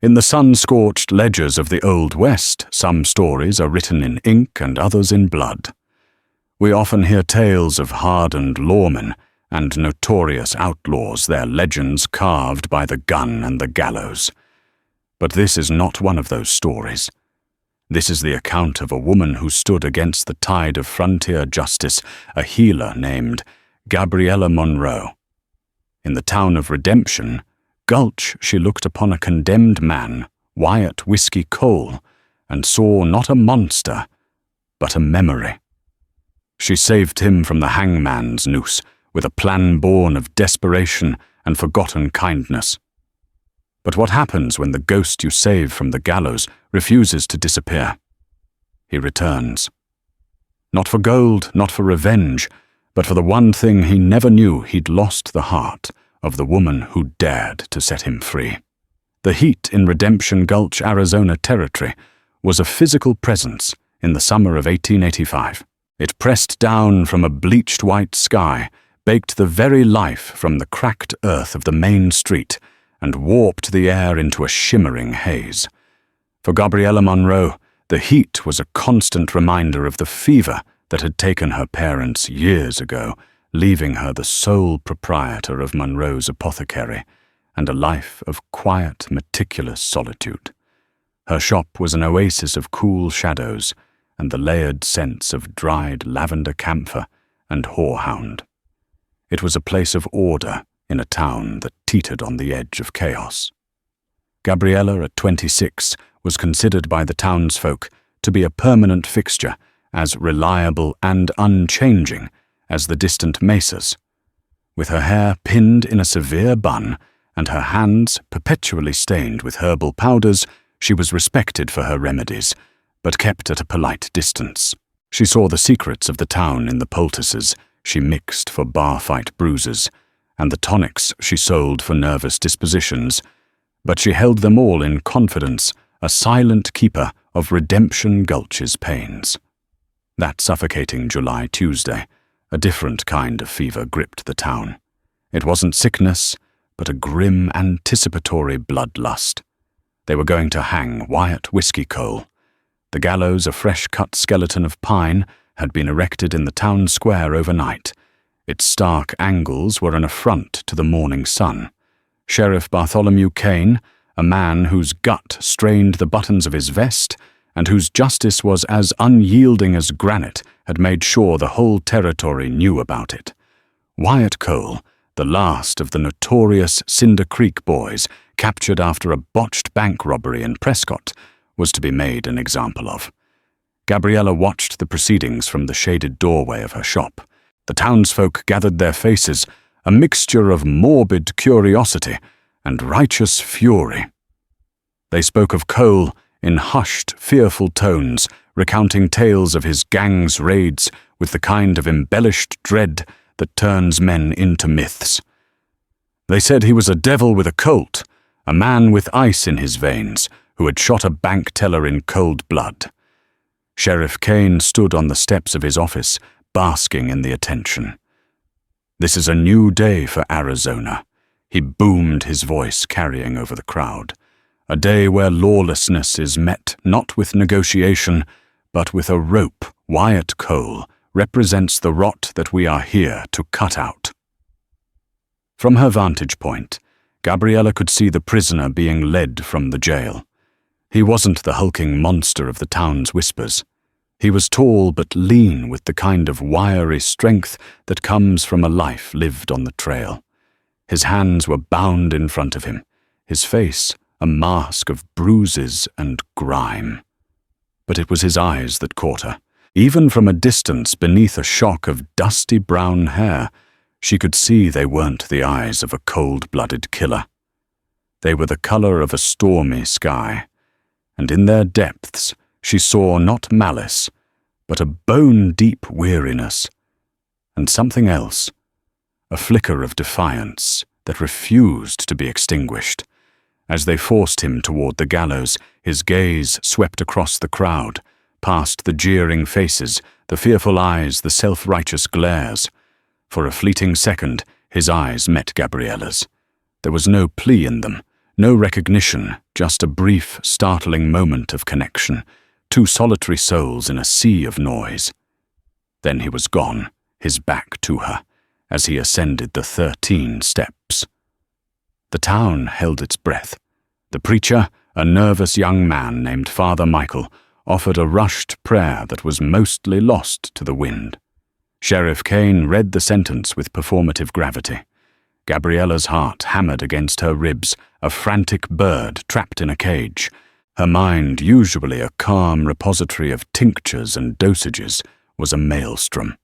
In the sun-scorched ledgers of the Old West, some stories are written in ink and others in blood. We often hear tales of hardened lawmen and notorious outlaws, their legends carved by the gun and the gallows. But this is not one of those stories. This is the account of a woman who stood against the tide of frontier justice, a healer named Gabriella Monroe. In the town of Redemption, Gulch, she looked upon a condemned man, Wyatt Whiskey Cole, and saw not a monster, but a memory. She saved him from the hangman's noose with a plan born of desperation and forgotten kindness. But what happens when the ghost you save from the gallows refuses to disappear? He returns. Not for gold, not for revenge, but for the one thing he never knew he'd lost: the heart of the woman who dared to set him free. The heat in Redemption Gulch, Arizona territory was a physical presence in the summer of 1885. It pressed down from a bleached white sky, baked the very life from the cracked earth of the main street, and warped the air into a shimmering haze. For Gabriella Monroe, the heat was a constant reminder of the fever that had taken her parents years ago, leaving her the sole proprietor of Monroe's apothecary and a life of quiet, meticulous solitude. Her shop was an oasis of cool shadows and the layered scents of dried lavender camphor and horehound. It was a place of order in a town that teetered on the edge of chaos. Gabriella, at 26, was considered by the townsfolk to be a permanent fixture, as reliable and unchanging as the distant mesas. With her hair pinned in a severe bun and her hands perpetually stained with herbal powders, she was respected for her remedies, but kept at a polite distance. She saw the secrets of the town in the poultices she mixed for bar-fight bruises, and the tonics she sold for nervous dispositions, but she held them all in confidence, a silent keeper of Redemption Gulch's pains. That suffocating July Tuesday, a different kind of fever gripped the town. It wasn't sickness, but a grim, anticipatory bloodlust. They were going to hang Wyatt Whiskey Cole. The gallows, a fresh-cut skeleton of pine, had been erected in the town square overnight. Its stark angles were an affront to the morning sun. Sheriff Bartholomew Kane, a man whose gut strained the buttons of his vest and whose justice was as unyielding as granite, had made sure the whole territory knew about it. Wyatt Cole, the last of the notorious Cinder Creek boys captured after a botched bank robbery in Prescott, was to be made an example of. Gabriella watched the proceedings from the shaded doorway of her shop. The townsfolk gathered their faces, a mixture of morbid curiosity and righteous fury. They spoke of Cole in hushed, fearful tones, recounting tales of his gang's raids with the kind of embellished dread that turns men into myths. They said he was a devil with a colt, a man with ice in his veins, who had shot a bank teller in cold blood. Sheriff Kane stood on the steps of his office, basking in the attention. "This is a new day for Arizona," he boomed, his voice carrying over the crowd. "A day where lawlessness is met not with negotiation, but with a rope. Wyatt Cole represents the rot that we are here to cut out." From her vantage point, Gabriella could see the prisoner being led from the jail. He wasn't the hulking monster of the town's whispers. He was tall but lean, with the kind of wiry strength that comes from a life lived on the trail. His hands were bound in front of him, his face a mask of bruises and grime. But it was his eyes that caught her. Even from a distance, beneath a shock of dusty brown hair, she could see they weren't the eyes of a cold-blooded killer. They were the color of a stormy sky, and in their depths she saw not malice, but a bone-deep weariness, and something else, a flicker of defiance that refused to be extinguished. As they forced him toward the gallows, his gaze swept across the crowd, past the jeering faces, the fearful eyes, the self-righteous glares. For a fleeting second, his eyes met Gabriella's. There was no plea in them, No recognition, just a brief, startling moment of connection, two solitary souls in a sea of noise. Then he was gone, his back to her, as he ascended the 13 steps. The town held its breath. The preacher, a nervous young man named Father Michael, offered a rushed prayer that was mostly lost to the wind. Sheriff Kane read the sentence with performative gravity. Gabriella's heart hammered against her ribs, a frantic bird trapped in a cage. Her mind, usually a calm repository of tinctures and dosages, was a maelstrom.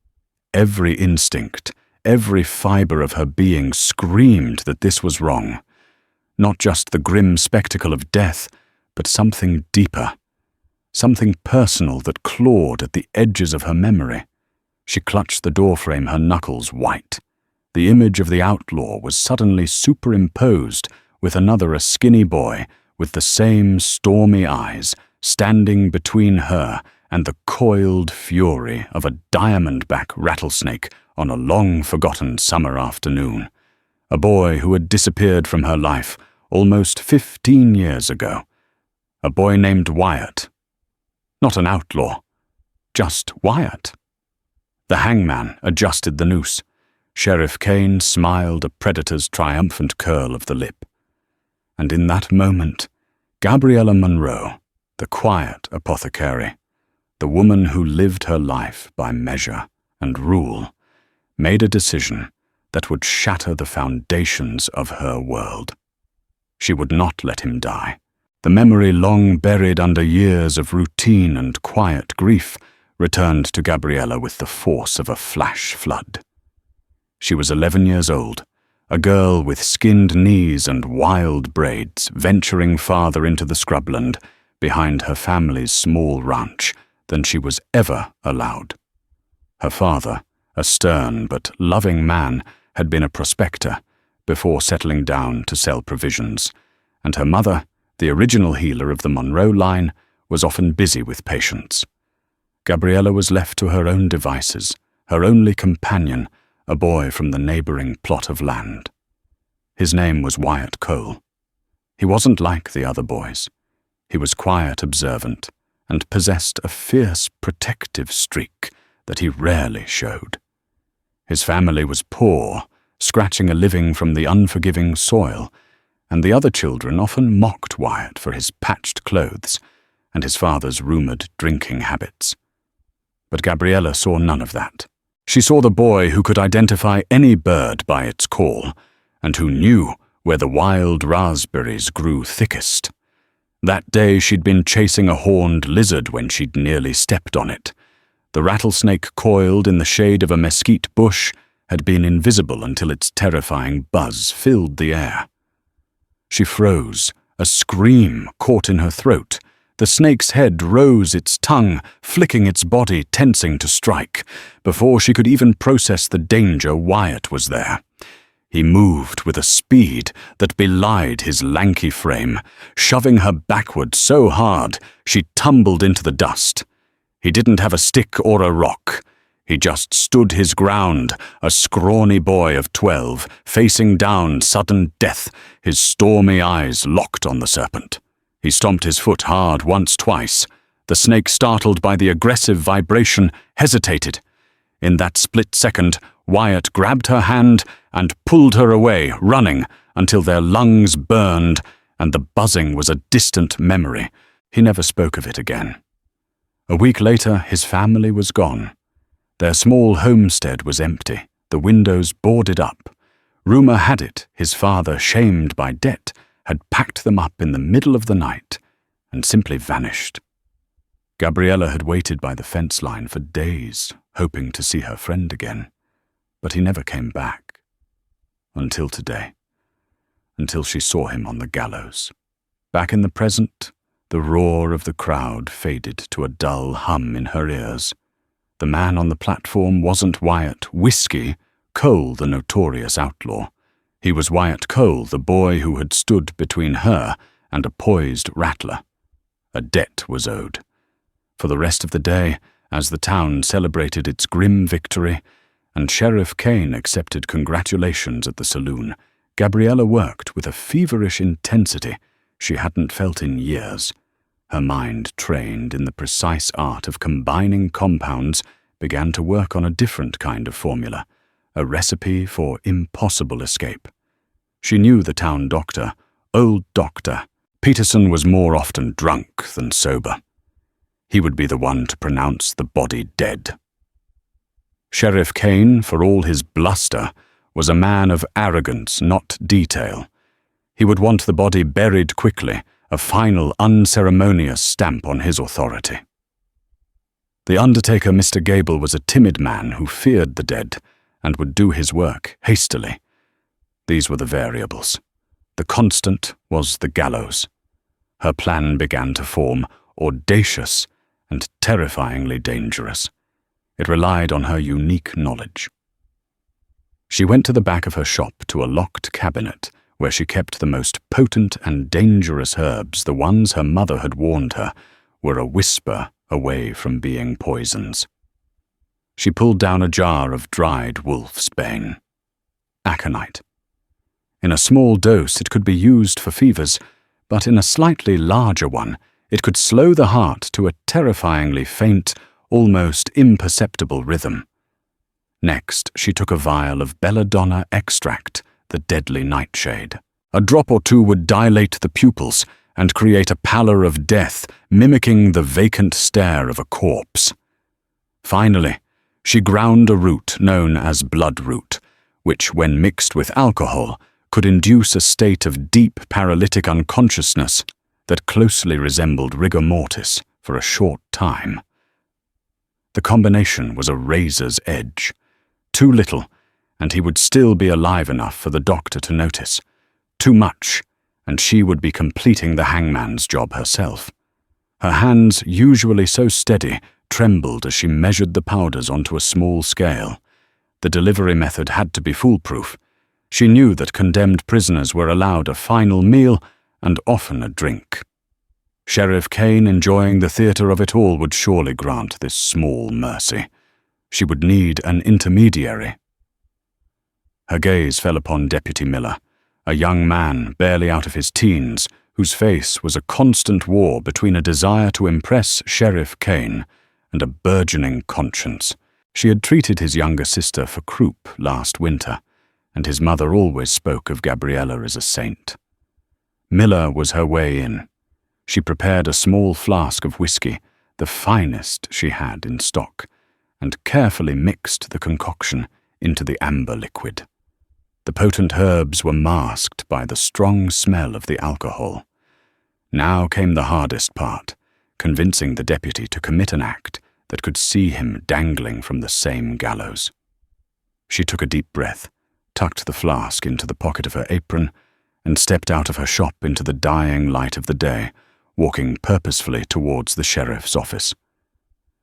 Every instinct, every fiber of her being screamed that this was wrong. Not just the grim spectacle of death, but something deeper. Something personal that clawed at the edges of her memory. She clutched the doorframe, her knuckles white. The image of the outlaw was suddenly superimposed with another, a skinny boy with the same stormy eyes, standing between her and the coiled fury of a diamondback rattlesnake on a long-forgotten summer afternoon. A boy who had disappeared from her life almost 15 years ago. A boy named Wyatt. Not an outlaw, just Wyatt. The hangman adjusted the noose. Sheriff Kane smiled a predator's triumphant curl of the lip. And in that moment, Gabriella Monroe, the quiet apothecary, the woman who lived her life by measure and rule, made a decision that would shatter the foundations of her world. She would not let him die. The memory long buried under years of routine and quiet grief returned to Gabriella with the force of a flash flood. She was 11 years old, a girl with skinned knees and wild braids, venturing farther into the scrubland behind her family's small ranch than she was ever allowed. Her father, a stern but loving man, had been a prospector before settling down to sell provisions, and her mother, the original healer of the Monroe line, was often busy with patients. Gabriella was left to her own devices, her only companion, a boy from the neighboring plot of land. His name was Wyatt Cole. He wasn't like the other boys. He was quiet, observant, and possessed a fierce protective streak that he rarely showed. His family was poor, scratching a living from the unforgiving soil, and the other children often mocked Wyatt for his patched clothes and his father's rumored drinking habits. But Gabriella saw none of that. She saw the boy who could identify any bird by its call, and who knew where the wild raspberries grew thickest. That day she'd been chasing a horned lizard when she'd nearly stepped on it. The rattlesnake coiled in the shade of a mesquite bush had been invisible until its terrifying buzz filled the air. She froze, a scream caught in her throat. The snake's head rose, its tongue flicking its body, tensing to strike. Before she could even process the danger, Wyatt was there. He moved with a speed that belied his lanky frame, shoving her backward so hard she tumbled into the dust. He didn't have a stick or a rock. He just stood his ground, a scrawny boy of 12, facing down sudden death, his stormy eyes locked on the serpent. He stomped his foot hard once, twice. The snake, startled by the aggressive vibration, hesitated. In that split second, Wyatt grabbed her hand and pulled her away, running, until their lungs burned and the buzzing was a distant memory. He never spoke of it again. A week later, his family was gone. Their small homestead was empty, the windows boarded up. Rumor had it his father, shamed by debt, had packed them up in the middle of the night and simply vanished. Gabriella had waited by the fence line for days, hoping to see her friend again, but he never came back. Until today. Until she saw him on the gallows. Back in the present, the roar of the crowd faded to a dull hum in her ears. The man on the platform wasn't Wyatt Whiskey Cole, the notorious outlaw. He was Wyatt Cole, the boy who had stood between her and a poised rattler. A debt was owed. For the rest of the day, as the town celebrated its grim victory, and Sheriff Kane accepted congratulations at the saloon, Gabriella worked with a feverish intensity she hadn't felt in years. Her mind, trained in the precise art of combining compounds, began to work on a different kind of formula, a recipe for impossible escape. She knew the town doctor, old Doctor. Peterson was more often drunk than sober. He would be the one to pronounce the body dead. Sheriff Kane, for all his bluster, was a man of arrogance, not detail. He would want the body buried quickly, a final, unceremonious stamp on his authority. The undertaker, Mr. Gable, was a timid man who feared the dead and would do his work hastily. These were the variables. The constant was the gallows. Her plan began to form, audacious and terrifyingly dangerous. It relied on her unique knowledge. She went to the back of her shop to a locked cabinet where she kept the most potent and dangerous herbs. The ones her mother had warned her were a whisper away from being poisons. She pulled down a jar of dried wolf's bane. Aconite. In a small dose it could be used for fevers, but in a slightly larger one it could slow the heart to a terrifyingly faint, almost imperceptible rhythm. Next, she took a vial of belladonna extract, the deadly nightshade. A drop or two would dilate the pupils and create a pallor of death, mimicking the vacant stare of a corpse. Finally, she ground a root known as bloodroot, which, when mixed with alcohol, could induce a state of deep paralytic unconsciousness that closely resembled rigor mortis for a short time. The combination was a razor's edge. Too little, and he would still be alive enough for the doctor to notice. Too much, and she would be completing the hangman's job herself. Her hands, usually so steady, trembled as she measured the powders onto a small scale. The delivery method had to be foolproof. She knew that condemned prisoners were allowed a final meal and often a drink. Sheriff Kane, enjoying the theatre of it all, would surely grant this small mercy. She would need an intermediary. Her gaze fell upon Deputy Miller, a young man barely out of his teens, whose face was a constant war between a desire to impress Sheriff Kane and a burgeoning conscience. She had treated his younger sister for croup last winter, and his mother always spoke of Gabriella as a saint. Miller was her way in. She prepared a small flask of whiskey, the finest she had in stock, and carefully mixed the concoction into the amber liquid. The potent herbs were masked by the strong smell of the alcohol. Now came the hardest part, convincing the deputy to commit an act that could see him dangling from the same gallows. She took a deep breath, tucked the flask into the pocket of her apron, and stepped out of her shop into the dying light of the day, walking purposefully towards the sheriff's office.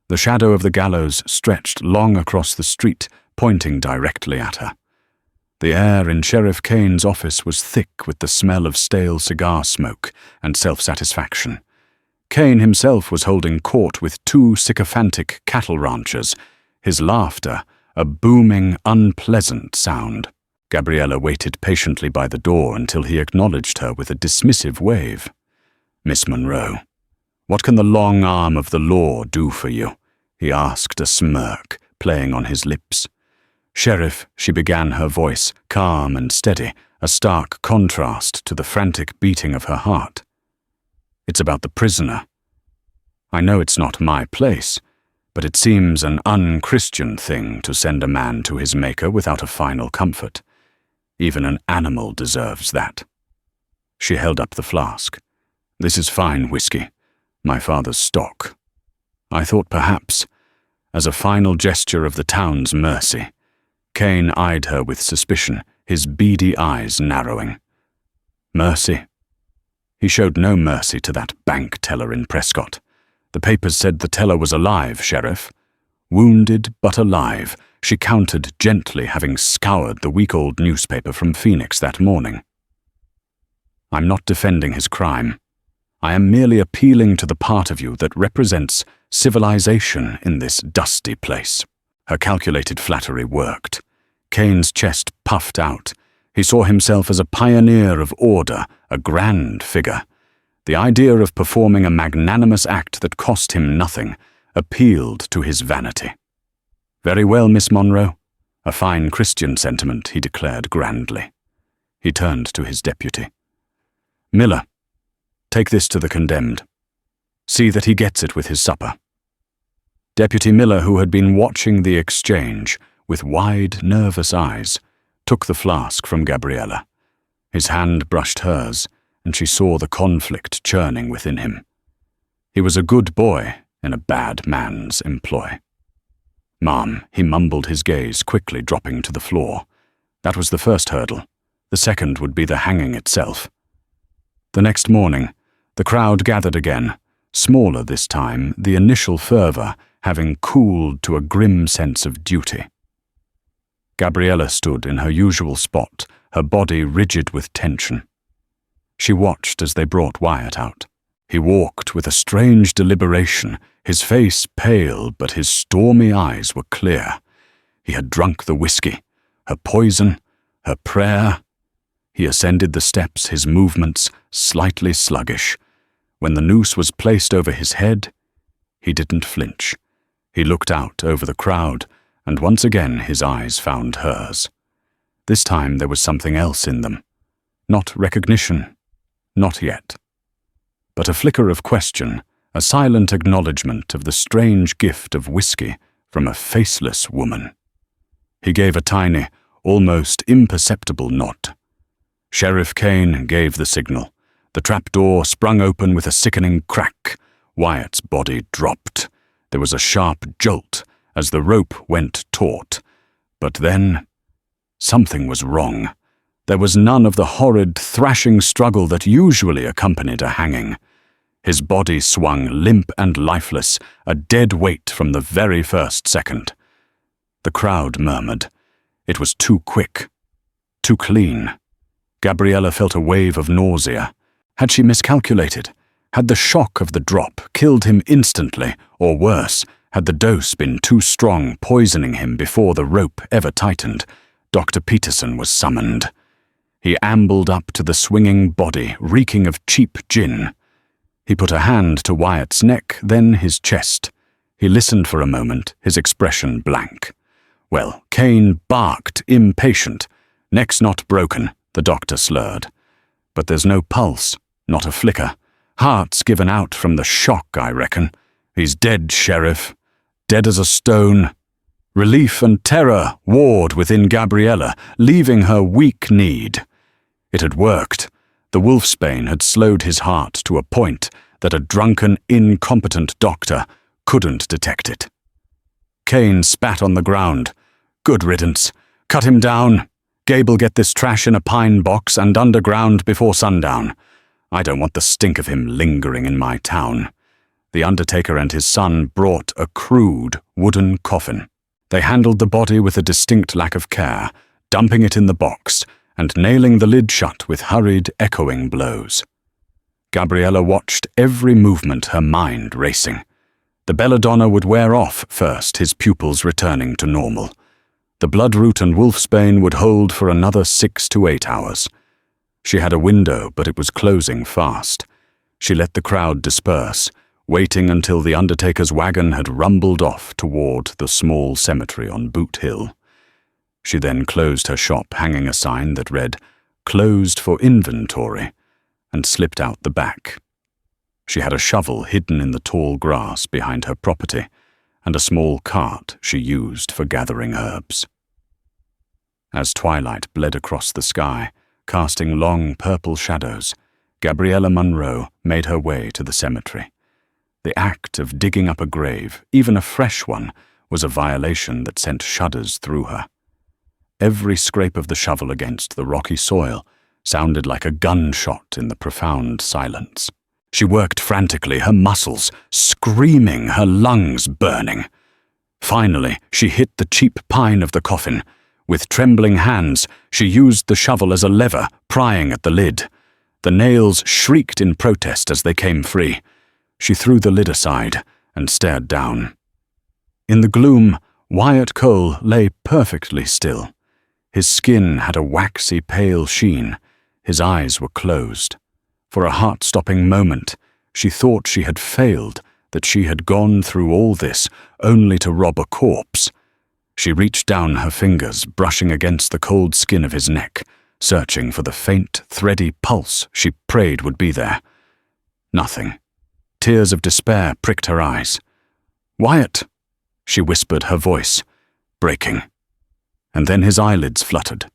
The shadow of the gallows stretched long across the street, pointing directly at her. The air in Sheriff Kane's office was thick with the smell of stale cigar smoke and self-satisfaction. Kane himself was holding court with two sycophantic cattle ranchers, his laughter a booming, unpleasant sound. Gabriella waited patiently by the door until he acknowledged her with a dismissive wave. "Miss Monroe, what can the long arm of the law do for you?" he asked, a smirk playing on his lips. "Sheriff," she began, her voice calm and steady, a stark contrast to the frantic beating of her heart. "It's about the prisoner. I know it's not my place, but it seems an unchristian thing to send a man to his maker without a final comfort. Even an animal deserves that." She held up the flask. "This is fine whiskey, my father's stock. I thought perhaps, as a final gesture of the town's mercy." Kane eyed her with suspicion, his beady eyes narrowing. "Mercy?" He showed no mercy to that bank teller in Prescott. The papers said the teller was alive, Sheriff. Wounded but alive, she countered gently, having scoured the week-old newspaper from Phoenix that morning. "I'm not defending his crime. I am merely appealing to the part of you that represents civilization in this dusty place." Her calculated flattery worked. Kane's chest puffed out. He saw himself as a pioneer of order, a grand figure. The idea of performing a magnanimous act that cost him nothing appealed to his vanity. "Very well, Miss Monroe. A fine Christian sentiment," he declared grandly. He turned to his deputy. "Miller, take this to the condemned. See that he gets it with his supper." Deputy Miller, who had been watching the exchange with wide, nervous eyes, took the flask from Gabriella. His hand brushed hers, and she saw the conflict churning within him. He was a good boy in a bad man's employ. "Ma'am," he mumbled, his gaze quickly dropping to the floor. That was the first hurdle. The second would be the hanging itself. The next morning, the crowd gathered again, smaller this time, the initial fervor having cooled to a grim sense of duty. Gabriella stood in her usual spot, her body rigid with tension. She watched as they brought Wyatt out. He walked with a strange deliberation, his face pale, but his stormy eyes were clear. He had drunk the whiskey, her poison, her prayer. He ascended the steps, his movements slightly sluggish. When the noose was placed over his head, he didn't flinch. He looked out over the crowd, and once again his eyes found hers. This time there was something else in them. Not recognition, not yet. But a flicker of question, a silent acknowledgement of the strange gift of whiskey from a faceless woman. He gave a tiny, almost imperceptible nod. Sheriff Kane gave the signal. The trapdoor sprung open with a sickening crack. Wyatt's body dropped. There was a sharp jolt as the rope went taut. But then, something was wrong. There was none of the horrid, thrashing struggle that usually accompanied a hanging. His body swung limp and lifeless, a dead weight from the very first second. The crowd murmured. It was too quick, too clean. Gabriella felt a wave of nausea. Had she miscalculated? Had the shock of the drop killed him instantly, or worse, had the dose been too strong, poisoning him before the rope ever tightened? Dr. Peterson was summoned. He ambled up to the swinging body, reeking of cheap gin. He put a hand to Wyatt's neck, then his chest. He listened for a moment, his expression blank. Well, Kane barked, impatient. "Neck's not broken," the doctor slurred. "But there's no pulse, not a flicker. Heart's given out from the shock, I reckon. He's dead, Sheriff. Dead as a stone." Relief and terror warred within Gabriella, leaving her weak-kneed. It had worked. The wolfsbane had slowed his heart to a point that a drunken, incompetent doctor couldn't detect it. Kane spat on the ground. "Good riddance. Cut him down. Gabe'll get this trash in a pine box and underground before sundown. I don't want the stink of him lingering in my town." The undertaker and his son brought a crude wooden coffin. They handled the body with a distinct lack of care, dumping it in the box and nailing the lid shut with hurried, echoing blows. Gabriella watched every movement, her mind racing. The belladonna would wear off first, his pupils returning to normal. The bloodroot and wolfsbane would hold for another 6 to 8 hours. She had a window, but it was closing fast. She let the crowd disperse, waiting until the undertaker's wagon had rumbled off toward the small cemetery on Boot Hill. She then closed her shop, hanging a sign that read, "Closed for inventory," and slipped out the back. She had a shovel hidden in the tall grass behind her property, and a small cart she used for gathering herbs. As twilight bled across the sky, casting long purple shadows, Gabriella Monroe made her way to the cemetery. The act of digging up a grave, even a fresh one, was a violation that sent shudders through her. Every scrape of the shovel against the rocky soil sounded like a gunshot in the profound silence. She worked frantically, her muscles screaming, her lungs burning. Finally, she hit the cheap pine of the coffin. With trembling hands, she used the shovel as a lever, prying at the lid. The nails shrieked in protest as they came free. She threw the lid aside and stared down. In the gloom, Wyatt Cole lay perfectly still. His skin had a waxy pale sheen. His eyes were closed. For a heart-stopping moment, she thought she had failed, that she had gone through all this only to rob a corpse. She reached down her fingers, brushing against the cold skin of his neck, searching for the faint, thready pulse she prayed would be there. Nothing. Tears of despair pricked her eyes. "Wyatt," she whispered, her voice breaking. And then his eyelids fluttered.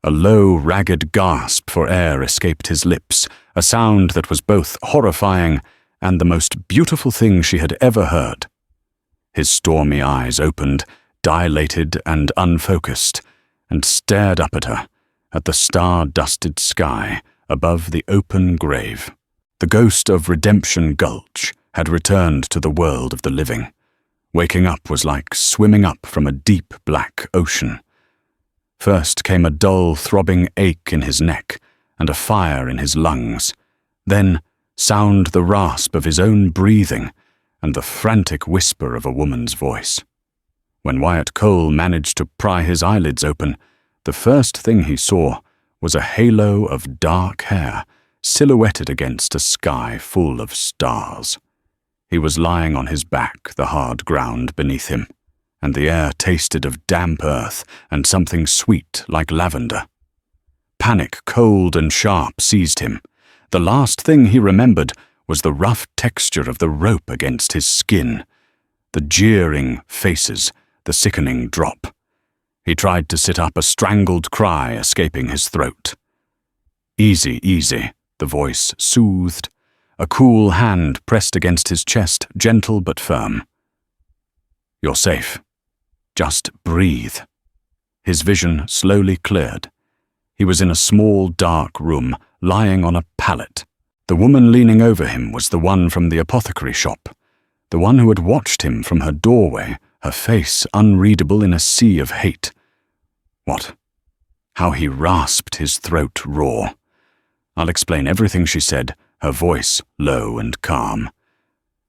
A low, ragged gasp for air escaped his lips, a sound that was both horrifying and the most beautiful thing she had ever heard. His stormy eyes opened, dilated and unfocused, and stared up at her, at the star-dusted sky above the open grave. The ghost of Redemption Gulch had returned to the world of the living. Waking up was like swimming up from a deep black ocean. First came a dull, throbbing ache in his neck and a fire in his lungs. Then sound the rasp of his own breathing and the frantic whisper of a woman's voice. When Wyatt Cole managed to pry his eyelids open, the first thing he saw was a halo of dark hair silhouetted against a sky full of stars. He was lying on his back, the hard ground beneath him, and the air tasted of damp earth and something sweet like lavender. Panic, cold and sharp, seized him. The last thing he remembered was the rough texture of the rope against his skin, the jeering faces, the sickening drop. He tried to sit up, a strangled cry escaping his throat. "Easy, easy," the voice soothed. A cool hand pressed against his chest, gentle but firm. "You're safe. Just breathe." His vision slowly cleared. He was in a small, dark room, lying on a pallet. The woman leaning over him was the one from the apothecary shop, the one who had watched him from her doorway, her face unreadable in a sea of hate. What? How he rasped his throat raw. "I'll explain everything," she said, her voice low and calm.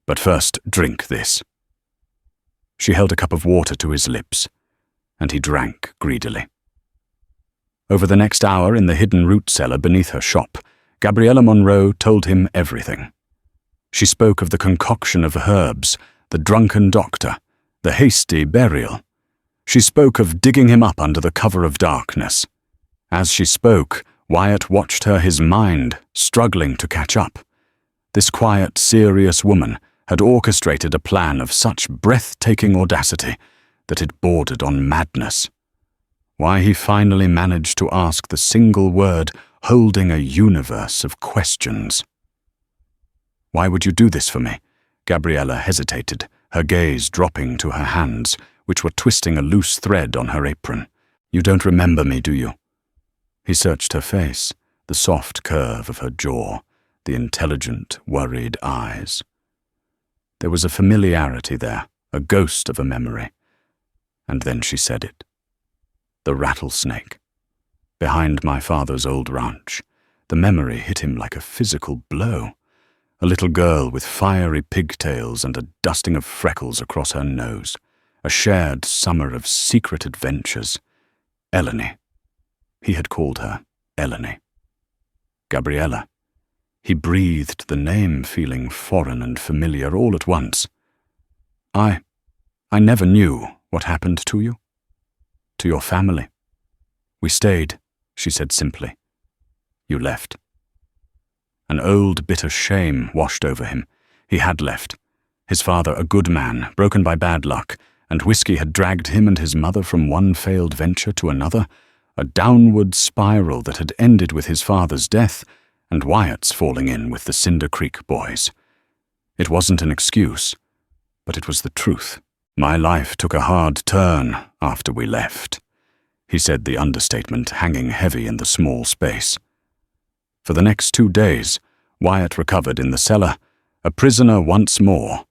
"But first, drink this." She held a cup of water to his lips, and he drank greedily. Over the next hour in the hidden root cellar beneath her shop, Gabriella Monroe told him everything. She spoke of the concoction of herbs, the drunken doctor, the hasty burial. She spoke of digging him up under the cover of darkness. As she spoke, Wyatt watched her, his mind struggling to catch up. This quiet, serious woman had orchestrated a plan of such breathtaking audacity that it bordered on madness. Why he finally managed to ask the single word holding a universe of questions. "Why would you do this for me?" Gabriella hesitated, her gaze dropping to her hands, which were twisting a loose thread on her apron. "You don't remember me, do you?" He searched her face, the soft curve of her jaw, the intelligent, worried eyes. There was a familiarity there, a ghost of a memory. And then she said it. "The rattlesnake. Behind my father's old ranch." The memory hit him like a physical blow. A little girl with fiery pigtails and a dusting of freckles across her nose. A shared summer of secret adventures. Eleni. He had called her Eleni. Gabriella. He breathed the name, feeling foreign and familiar all at once. I never knew what happened to you. To your family. We stayed," she said simply. "You left." An old, bitter shame washed over him. He had left. His father, a good man, broken by bad luck, and whiskey had dragged him and his mother from one failed venture to another, a downward spiral that had ended with his father's death and Wyatt's falling in with the Cinder Creek boys. It wasn't an excuse, but it was the truth. "My life took a hard turn after we left," he said, the understatement hanging heavy in the small space. For the next 2 days, Wyatt recovered in the cellar, a prisoner once more,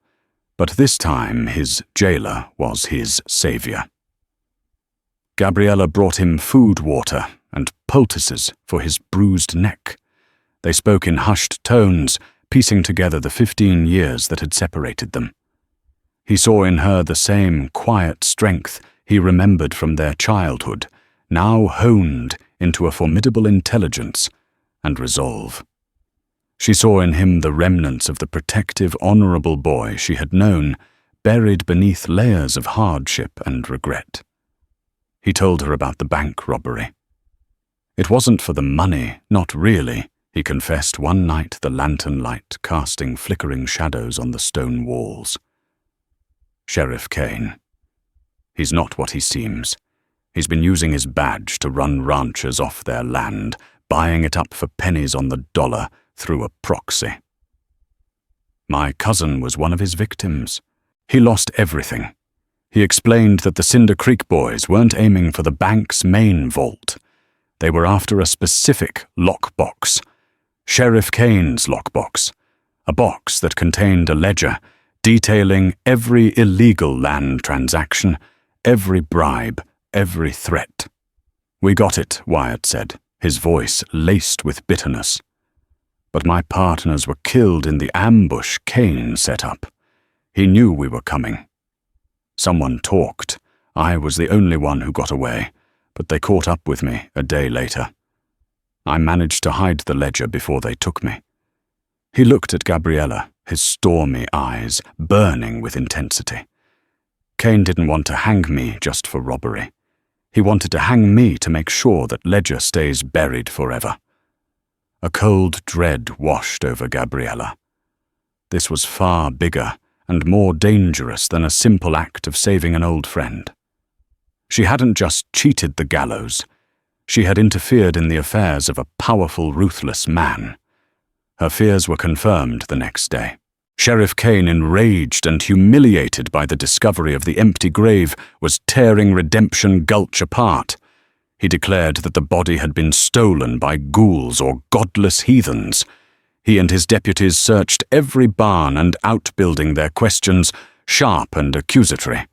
but this time his jailer was his savior. Gabriella brought him food water and poultices for his bruised neck. They spoke in hushed tones, piecing together the 15 years that had separated them. He saw in her the same quiet strength he remembered from their childhood, now honed into a formidable intelligence and resolve. She saw in him the remnants of the protective, honorable boy she had known, buried beneath layers of hardship and regret. He told her about the bank robbery. It wasn't for the money, not really, he confessed one night, the lantern light casting flickering shadows on the stone walls. Sheriff Kane. He's not what he seems. He's been using his badge to run ranchers off their land, buying it up for pennies on the dollar through a proxy. My cousin was one of his victims. He lost everything. He explained that the Cinder Creek boys weren't aiming for the bank's main vault. They were after a specific lockbox, Sheriff Kane's lockbox, a box that contained a ledger detailing every illegal land transaction, every bribe, every threat. "We got it," Wyatt said, his voice laced with bitterness. "But my partners were killed in the ambush Kane set up. He knew we were coming. Someone talked. I was the only one who got away, but they caught up with me a day later. I managed to hide the ledger before they took me." He looked at Gabriella, his stormy eyes burning with intensity. "Kane didn't want to hang me just for robbery. He wanted to hang me to make sure that ledger stays buried forever." A cold dread washed over Gabriella. This was far bigger and more dangerous than a simple act of saving an old friend. She hadn't just cheated the gallows. She had interfered in the affairs of a powerful, ruthless man. Her fears were confirmed the next day. Sheriff Kane, enraged and humiliated by the discovery of the empty grave, was tearing Redemption Gulch apart. He declared that the body had been stolen by ghouls or godless heathens. He and his deputies searched every barn and outbuilding, their questions sharp and accusatory.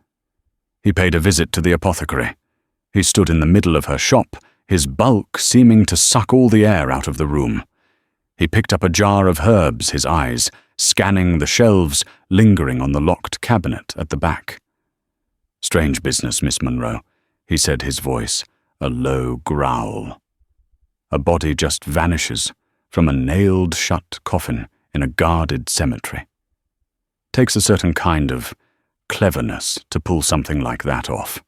He paid a visit to the apothecary. He stood in the middle of her shop, his bulk seeming to suck all the air out of the room. He picked up a jar of herbs, his eyes scanning the shelves, lingering on the locked cabinet at the back. "Strange business, Miss Monroe," he said, his voice a low growl. "A body just vanishes from a nailed-shut coffin in a guarded cemetery. Takes a certain kind of cleverness to pull something like that off."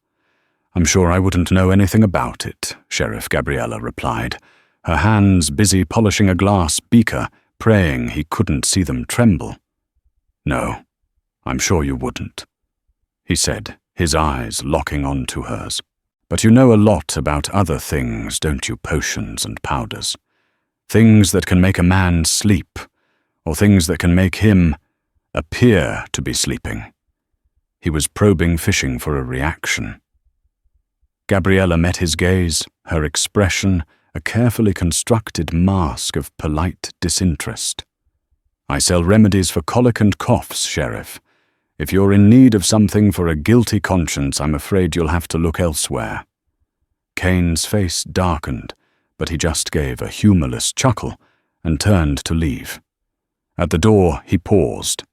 "I'm sure I wouldn't know anything about it," Sheriff Gabriella replied, her hands busy polishing a glass beaker, praying he couldn't see them tremble. "No, I'm sure you wouldn't," he said, his eyes locking onto hers. "But you know a lot about other things, don't you? Potions and powders. Things that can make a man sleep, or things that can make him appear to be sleeping." He was probing, fishing for a reaction. Gabriella met his gaze, her expression a carefully constructed mask of polite disinterest. "I sell remedies for colic and coughs, Sheriff. If you're in need of something for a guilty conscience, I'm afraid you'll have to look elsewhere." Kane's face darkened, but he just gave a humorless chuckle and turned to leave. At the door, he paused.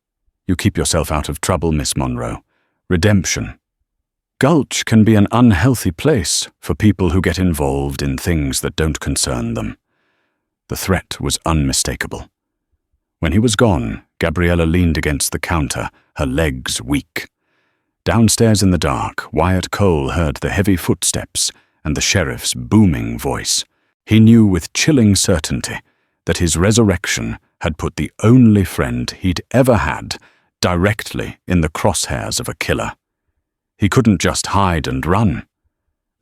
"You keep yourself out of trouble, Miss Monroe. Redemption. Gulch can be an unhealthy place for people who get involved in things that don't concern them." The threat was unmistakable. When he was gone, Gabriella leaned against the counter, her legs weak. Downstairs in the dark, Wyatt Cole heard the heavy footsteps and the sheriff's booming voice. He knew with chilling certainty that his resurrection had put the only friend he'd ever had directly in the crosshairs of a killer. He couldn't just hide and run.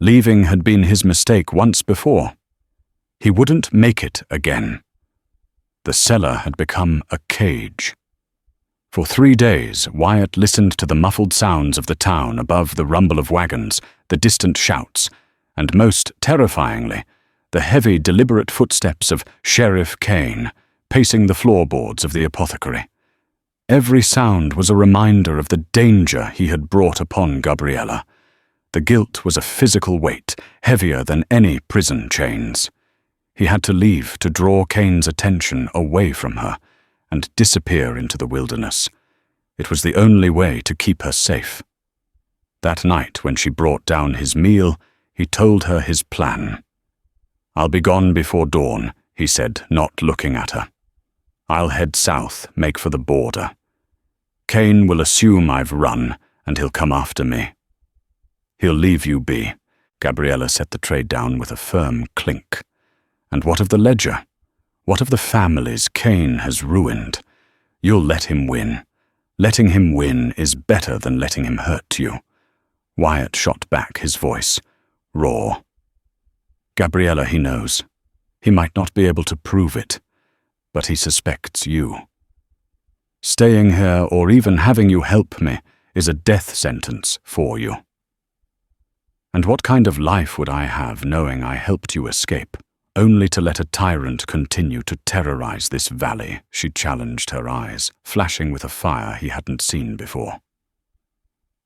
Leaving had been his mistake once before. He wouldn't make it again. The cellar had become a cage. For 3 days, Wyatt listened to the muffled sounds of the town above the rumble of wagons, the distant shouts, and most terrifyingly, the heavy, deliberate footsteps of Sheriff Kane pacing the floorboards of the apothecary. Every sound was a reminder of the danger he had brought upon Gabriella. The guilt was a physical weight, heavier than any prison chains. He had to leave to draw Kane's attention away from her and disappear into the wilderness. It was the only way to keep her safe. That night, when she brought down his meal, he told her his plan. "I'll be gone before dawn," he said, not looking at her. "I'll head south, make for the border. Cain will assume I've run, and he'll come after me." "He'll leave you be." Gabriella set the tray down with a firm clink. "And what of the ledger? What of the families Cain has ruined? You'll let him win. Letting him win is better than letting him hurt you." Wyatt shot back, his voice raw. "Gabriella, he knows. He might not be able to prove it, but he suspects you. Staying here or even having you help me is a death sentence for you." "And what kind of life would I have knowing I helped you escape, only to let a tyrant continue to terrorize this valley?" She challenged, her eyes flashing with a fire he hadn't seen before.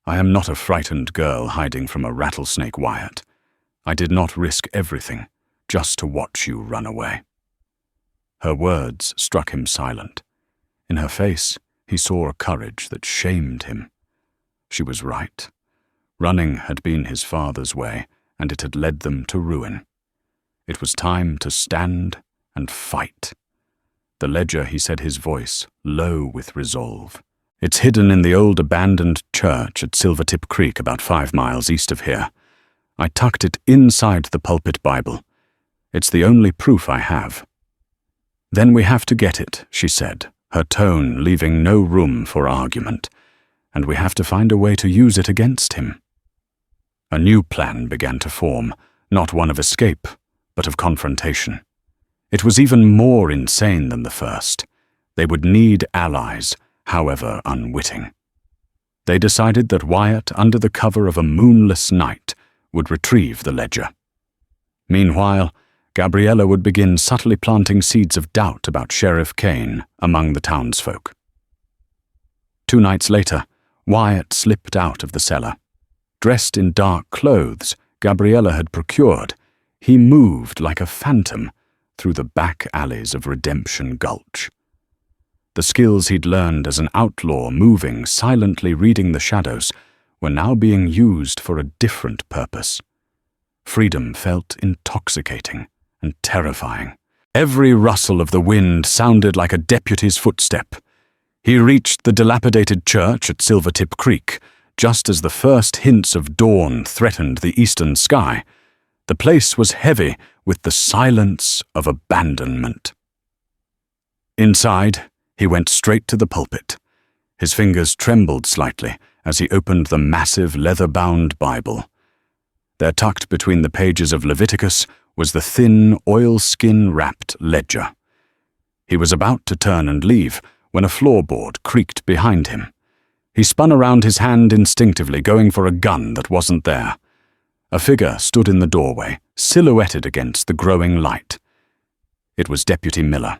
"I am not a frightened girl hiding from a rattlesnake, Wyatt. I did not risk everything just to watch you run away." Her words struck him silent. In her face, he saw a courage that shamed him. She was right. Running had been his father's way, and it had led them to ruin. It was time to stand and fight. "The ledger," he said, his voice low with resolve. "It's hidden in the old abandoned church at Silvertip Creek, about 5 miles east of here. I tucked it inside the pulpit Bible. It's the only proof I have." "Then we have to get it," she said, her tone leaving no room for argument. "And we have to find a way to use it against him." A new plan began to form, not one of escape, but of confrontation. It was even more insane than the first. They would need allies, however unwitting. They decided that Wyatt, under the cover of a moonless night, would retrieve the ledger. Meanwhile, Gabriella would begin subtly planting seeds of doubt about Sheriff Cain among the townsfolk. 2 nights later, Wyatt slipped out of the cellar. Dressed in dark clothes Gabriella had procured, he moved like a phantom through the back alleys of Redemption Gulch. The skills he'd learned as an outlaw, moving, silently reading the shadows, were now being used for a different purpose. Freedom felt intoxicating and terrifying. Every rustle of the wind sounded like a deputy's footstep. He reached the dilapidated church at Silvertip Creek, just as the first hints of dawn threatened the eastern sky. The place was heavy with the silence of abandonment. Inside, he went straight to the pulpit. His fingers trembled slightly as he opened the massive leather-bound Bible. There, tucked between the pages of Leviticus, was the thin, oilskin-wrapped ledger. He was about to turn and leave when a floorboard creaked behind him. He spun around, his hand instinctively going for a gun that wasn't there. A figure stood in the doorway, silhouetted against the growing light. It was Deputy Miller.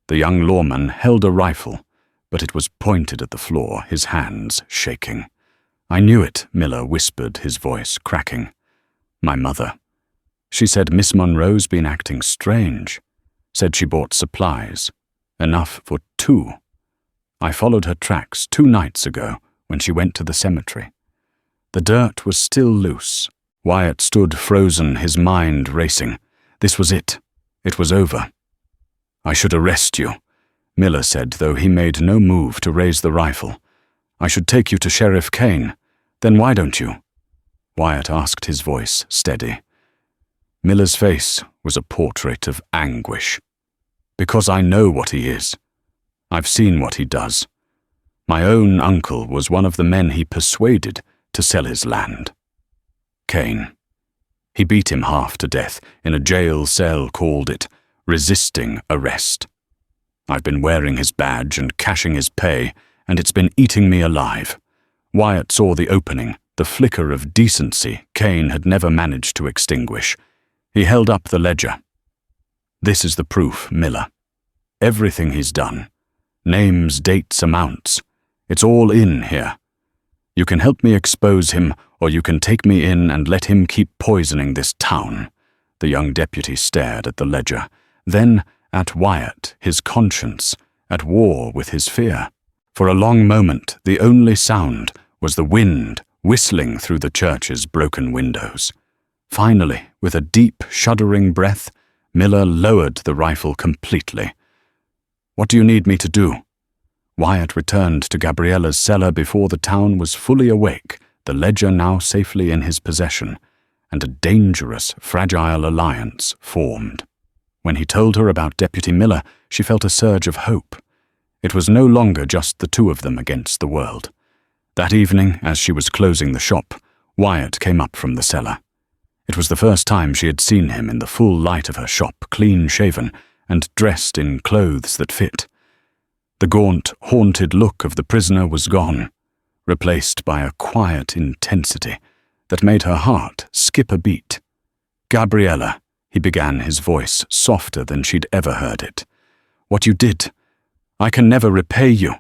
The young lawman held a rifle, but it was pointed at the floor, his hands shaking. "I knew it," Miller whispered, his voice cracking. "My mother. She said Miss Monroe's been acting strange. Said she bought supplies. Enough for 2. I followed her tracks 2 nights ago when she went to the cemetery. The dirt was still loose." Wyatt stood frozen, his mind racing. This was it. It was over. "I should arrest you," Miller said, though he made no move to raise the rifle. "I should take you to Sheriff Cain. Then why don't you?" Wyatt asked, his voice steady. Miller's face was a portrait of anguish. "Because I know what he is. I've seen what he does. My own uncle was one of the men he persuaded to sell his land. Cain. He beat him half to death in a jail cell, called it resisting arrest. I've been wearing his badge and cashing his pay, and it's been eating me alive." Wyatt saw the opening, the flicker of decency Cain had never managed to extinguish. He held up the ledger. "This is the proof, Miller. Everything he's done. Names, dates, amounts. It's all in here. You can help me expose him, or you can take me in and let him keep poisoning this town." The young deputy stared at the ledger, then at Wyatt, his conscience, at war with his fear. For a long moment, the only sound was the wind whistling through the church's broken windows. Finally, with a deep, shuddering breath, Miller lowered the rifle completely. "What do you need me to do?" Wyatt returned to Gabriella's cellar before the town was fully awake, the ledger now safely in his possession, and a dangerous, fragile alliance formed. When he told her about Deputy Miller, she felt a surge of hope. It was no longer just the two of them against the world. That evening, as she was closing the shop, Wyatt came up from the cellar. It was the first time she had seen him in the full light of her shop, clean-shaven and dressed in clothes that fit. The gaunt, haunted look of the prisoner was gone, replaced by a quiet intensity that made her heart skip a beat. "Gabriella," he began, his voice softer than she'd ever heard it. "What you did, I can never repay you.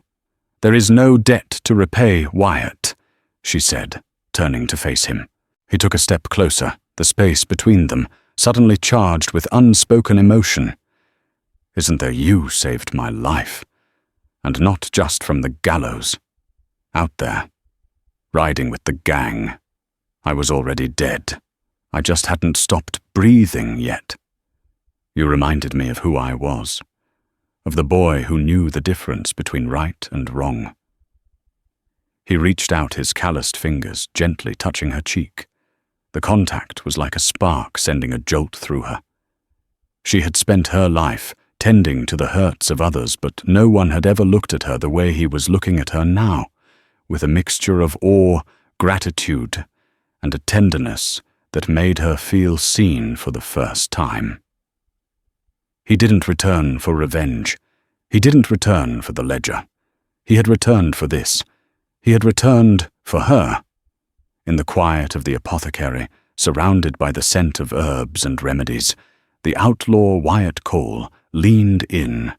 There is no debt to repay, Wyatt," she said, turning to face him. He took a step closer, the space between them suddenly charged with unspoken emotion. "Isn't there you saved my life? And not just from the gallows. Out there, riding with the gang. I was already dead. I just hadn't stopped breathing yet. You reminded me of who I was, of the boy who knew the difference between right and wrong." He reached out his calloused fingers, gently touching her cheek. The contact was like a spark sending a jolt through her. She had spent her life tending to the hurts of others, but no one had ever looked at her the way he was looking at her now, with a mixture of awe, gratitude, and a tenderness that made her feel seen for the first time. He didn't return for revenge. He didn't return for the ledger. He had returned for this. He had returned for her. In the quiet of the apothecary, surrounded by the scent of herbs and remedies, the outlaw Wyatt Cole leaned in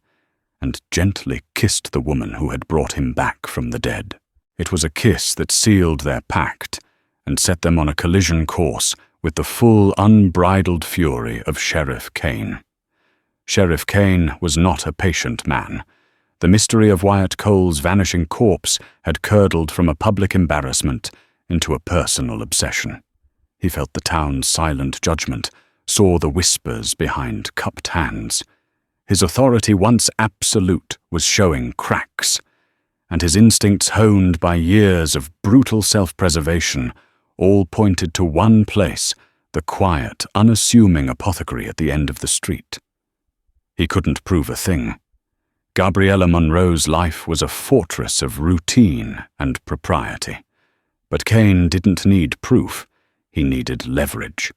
and gently kissed the woman who had brought him back from the dead. It was a kiss that sealed their pact and set them on a collision course with the full, unbridled fury of Sheriff Kane. Sheriff Kane was not a patient man. The mystery of Wyatt Cole's vanishing corpse had curdled from a public embarrassment into a personal obsession. He felt the town's silent judgment, saw the whispers behind cupped hands. His authority, once absolute, was showing cracks, and his instincts, honed by years of brutal self-preservation, all pointed to one place, the quiet, unassuming apothecary at the end of the street. He couldn't prove a thing. Gabriella Monroe's life was a fortress of routine and propriety. But Kane didn't need proof. He needed leverage.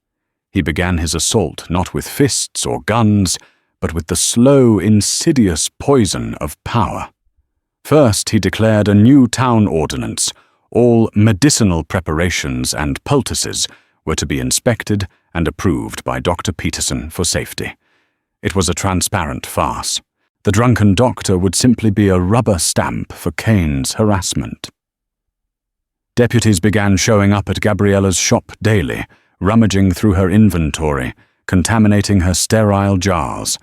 He began his assault not with fists or guns, but with the slow, insidious poison of power. First, he declared a new town ordinance. All medicinal preparations and poultices were to be inspected and approved by Dr. Peterson for safety. It was a transparent farce. The drunken doctor would simply be a rubber stamp for Kane's harassment. Deputies began showing up at Gabriella's shop daily, rummaging through her inventory, contaminating her sterile jars,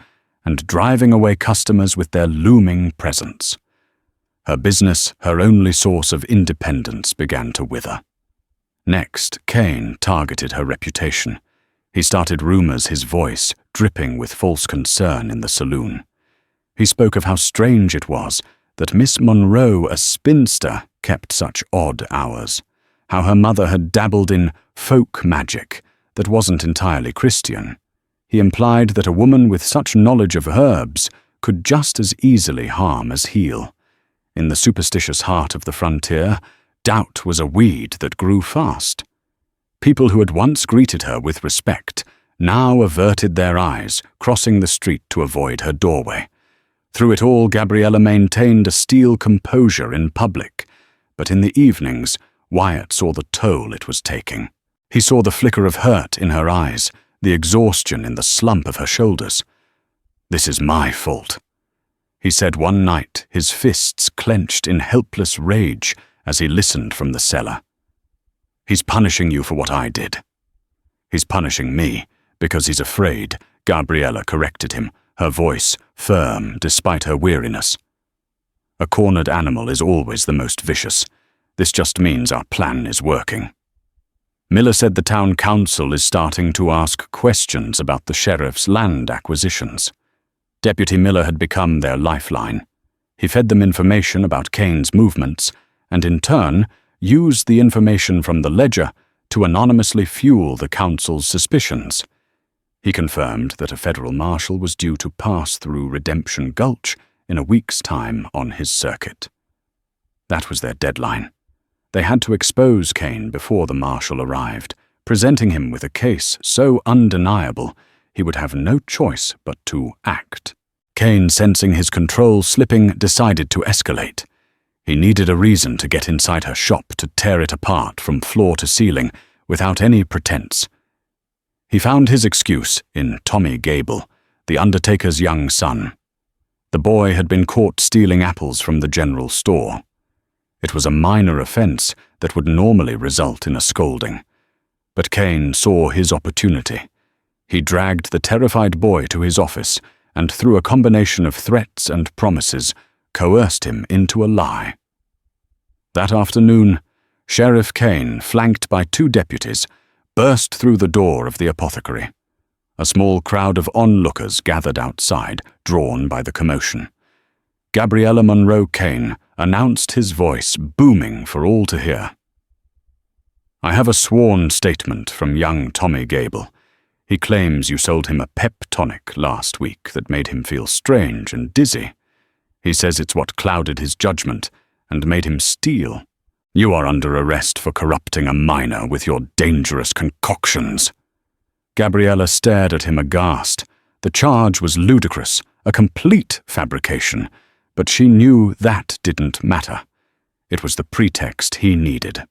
and driving away customers with their looming presence. Her business, her only source of independence, began to wither. Next, Kane targeted her reputation. He started rumors, his voice dripping with false concern in the saloon. He spoke of how strange it was that Miss Monroe, a spinster, kept such odd hours, how her mother had dabbled in folk magic that wasn't entirely Christian. He implied that a woman with such knowledge of herbs could just as easily harm as heal. In the superstitious heart of the frontier, doubt was a weed that grew fast. People who had once greeted her with respect now averted their eyes, crossing the street to avoid her doorway. Through it all, Gabriella maintained a steel composure in public, but in the evenings, Wyatt saw the toll it was taking. He saw the flicker of hurt in her eyes, the exhaustion in the slump of her shoulders. "This is my fault," he said one night, his fists clenched in helpless rage as he listened from the cellar. "He's punishing you for what I did." "He's punishing me because he's afraid," Gabriella corrected him, her voice firm despite her weariness. "A cornered animal is always the most vicious. This just means our plan is working." Miller said the town council is starting to ask questions about the sheriff's land acquisitions. Deputy Miller had become their lifeline. He fed them information about Kane's movements, and in turn used the information from the ledger to anonymously fuel the council's suspicions. He confirmed that a federal marshal was due to pass through Redemption Gulch in a week's time on his circuit. That was their deadline. They had to expose Kane before the marshal arrived, presenting him with a case so undeniable he would have no choice but to act. Kane, sensing his control slipping, decided to escalate. He needed a reason to get inside her shop to tear it apart from floor to ceiling without any pretense. He found his excuse in Tommy Gable, the undertaker's young son. The boy had been caught stealing apples from the general store. It was a minor offense that would normally result in a scolding. But Kane saw his opportunity. He dragged the terrified boy to his office and, through a combination of threats and promises, coerced him into a lie. That afternoon, Sheriff Kane, flanked by 2 deputies, burst through the door of the apothecary. A small crowd of onlookers gathered outside, drawn by the commotion. Gabriella Monroe Kane announced, his voice booming for all to hear. "I have a sworn statement from young Tommy Gable. He claims you sold him a pep tonic last week that made him feel strange and dizzy. He says it's what clouded his judgment and made him steal. You are under arrest for corrupting a minor with your dangerous concoctions." Gabriella stared at him aghast. The charge was ludicrous, a complete fabrication, but she knew that didn't matter. It was the pretext he needed.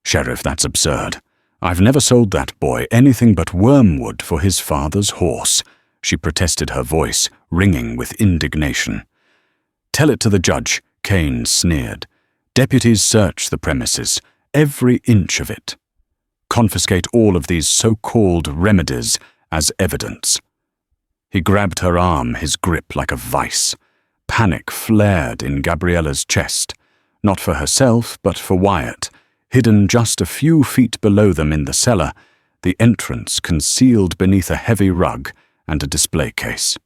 "Sheriff, that's absurd. I've never sold that boy anything but wormwood for his father's horse," she protested, her voice ringing with indignation. "Tell it to the judge," Kane sneered. "Deputies search the premises, every inch of it. Confiscate all of these so-called remedies as evidence." He grabbed her arm, his grip like a vice. Panic flared in Gabriella's chest, not for herself but for Wyatt, hidden just a few feet below them in the cellar, the entrance concealed beneath a heavy rug and a display case.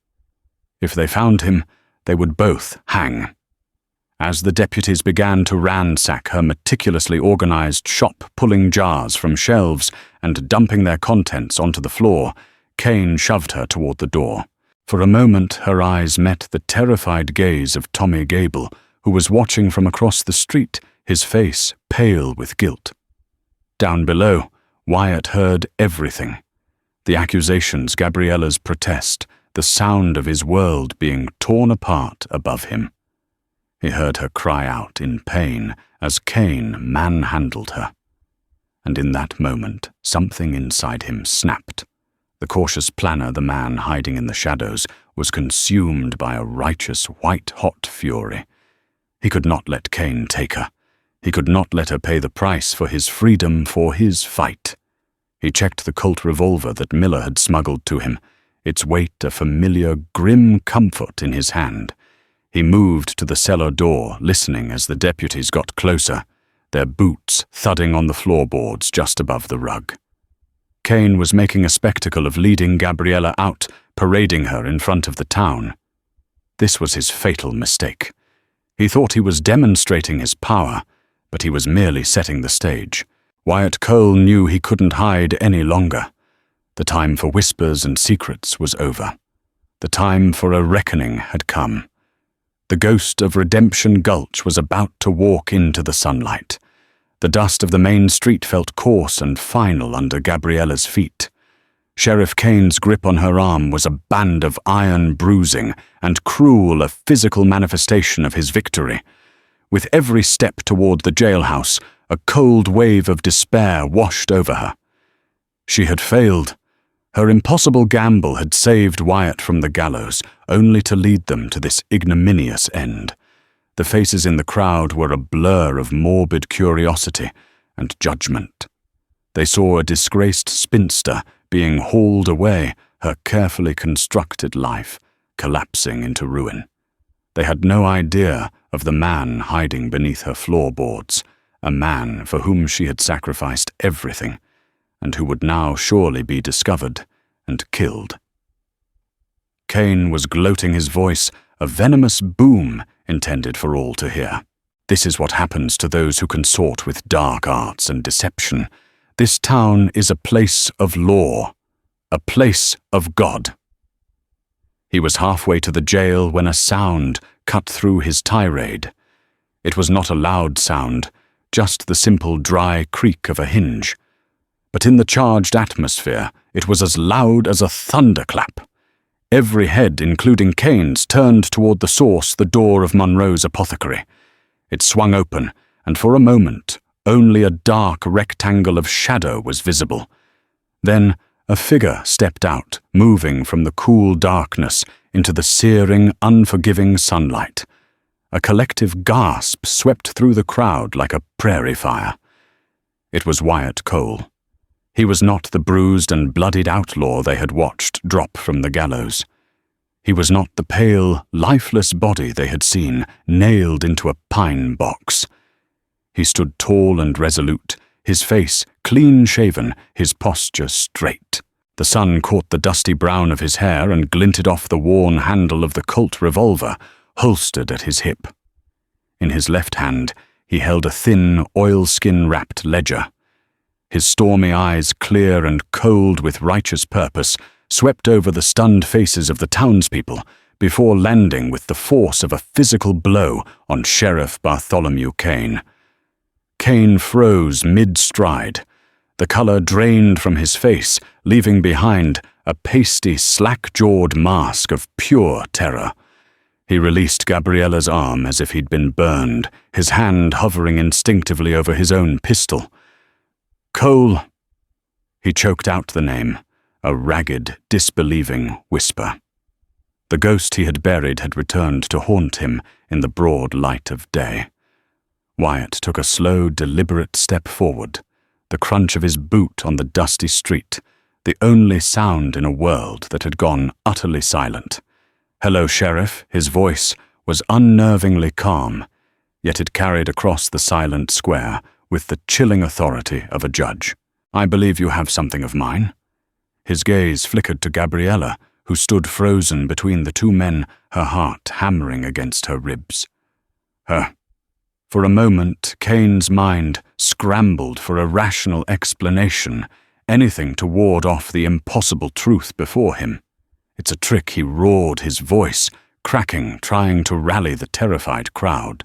If they found him, they would both hang. As the deputies began to ransack her meticulously organized shop, pulling jars from shelves and dumping their contents onto the floor, Kane shoved her toward the door. For a moment, her eyes met the terrified gaze of Tommy Gable, who was watching from across the street, his face pale with guilt. Down below, Wyatt heard everything. The accusations, Gabriella's protest, the sound of his world being torn apart above him. He heard her cry out in pain as Kane manhandled her. And in that moment, something inside him snapped. The cautious planner, the man hiding in the shadows, was consumed by a righteous, white-hot fury. He could not let Kane take her. He could not let her pay the price for his freedom, for his fight. He checked the Colt revolver that Miller had smuggled to him, its weight a familiar, grim comfort in his hand. He moved to the cellar door, listening as the deputies got closer, their boots thudding on the floorboards just above the rug. Kane was making a spectacle of leading Gabriella out, parading her in front of the town. This was his fatal mistake. He thought he was demonstrating his power, but he was merely setting the stage. Wyatt Cole knew he couldn't hide any longer. The time for whispers and secrets was over. The time for a reckoning had come. The ghost of Redemption Gulch was about to walk into the sunlight. The dust of the main street felt coarse and final under Gabriella's feet. Sheriff Kane's grip on her arm was a band of iron bruising and cruel, a physical manifestation of his victory. With every step toward the jailhouse, a cold wave of despair washed over her. She had failed. Her impossible gamble had saved Wyatt from the gallows, only to lead them to this ignominious end. The faces in the crowd were a blur of morbid curiosity and judgment. They saw a disgraced spinster being hauled away, her carefully constructed life collapsing into ruin. They had no idea of the man hiding beneath her floorboards, a man for whom she had sacrificed everything, and who would now surely be discovered and killed. Cain was gloating his voice, a venomous boom intended for all to hear. This is what happens to those who consort with dark arts and deception. This town is a place of law, a place of God. He was halfway to the jail when a sound cut through his tirade. It was not a loud sound, just the simple dry creak of a hinge. But in the charged atmosphere, it was as loud as a thunderclap. Every head, including Cain's, turned toward the source, the door of Monroe's apothecary. It swung open, and for a moment, only a dark rectangle of shadow was visible. Then a figure stepped out, moving from the cool darkness into the searing, unforgiving sunlight. A collective gasp swept through the crowd like a prairie fire. It was Wyatt Cole. He was not the bruised and bloodied outlaw they had watched drop from the gallows. He was not the pale, lifeless body they had seen nailed into a pine box. He stood tall and resolute, his face clean-shaven, his posture straight. The sun caught the dusty brown of his hair and glinted off the worn handle of the Colt revolver, holstered at his hip. In his left hand, he held a thin, oilskin-wrapped ledger. His stormy eyes, clear and cold with righteous purpose, swept over the stunned faces of the townspeople before landing with the force of a physical blow on Sheriff Bartholomew Cain. Cain froze mid-stride. The color drained from his face, leaving behind a pasty, slack-jawed mask of pure terror. He released Gabriella's arm as if he'd been burned, his hand hovering instinctively over his own pistol. Cole. He choked out the name, a ragged, disbelieving whisper. The ghost he had buried had returned to haunt him in the broad light of day. Wyatt took a slow, deliberate step forward, the crunch of his boot on the dusty street, the only sound in a world that had gone utterly silent. "Hello, Sheriff." His voice was unnervingly calm, yet it carried across the silent square with the chilling authority of a judge. "I believe you have something of mine." His gaze flickered to Gabriella, who stood frozen between the two men, her heart hammering against her ribs. Her. For a moment, Cain's mind scrambled for a rational explanation, anything to ward off the impossible truth before him. "It's a trick," he roared, his voice cracking, trying to rally the terrified crowd.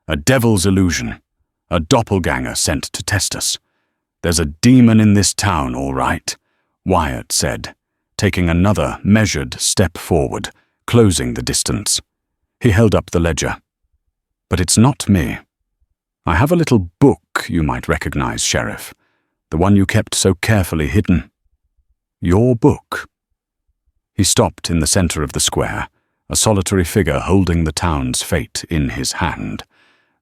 "A devil's illusion. A doppelganger sent to test us. There's a demon in this town, all right," Wyatt said, taking another measured step forward, closing the distance. He held up the ledger. "But it's not me. I have a little book you might recognize, Sheriff, the one you kept so carefully hidden. Your book." He stopped in the center of the square, a solitary figure holding the town's fate in his hand.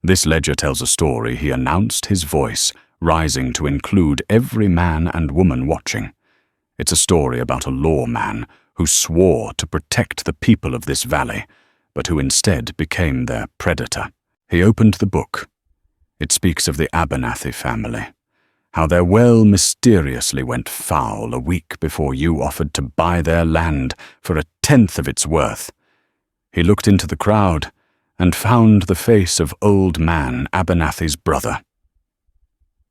"This ledger tells a story," he announced, his voice rising to include every man and woman watching. "It's a story about a lawman who swore to protect the people of this valley, but who instead became their predator." He opened the book. It speaks of the Abernathy family, how their well mysteriously went foul a week before you offered to buy their land for 1/10 of its worth. He looked into the crowd and found the face of Old Man Abernathy's brother.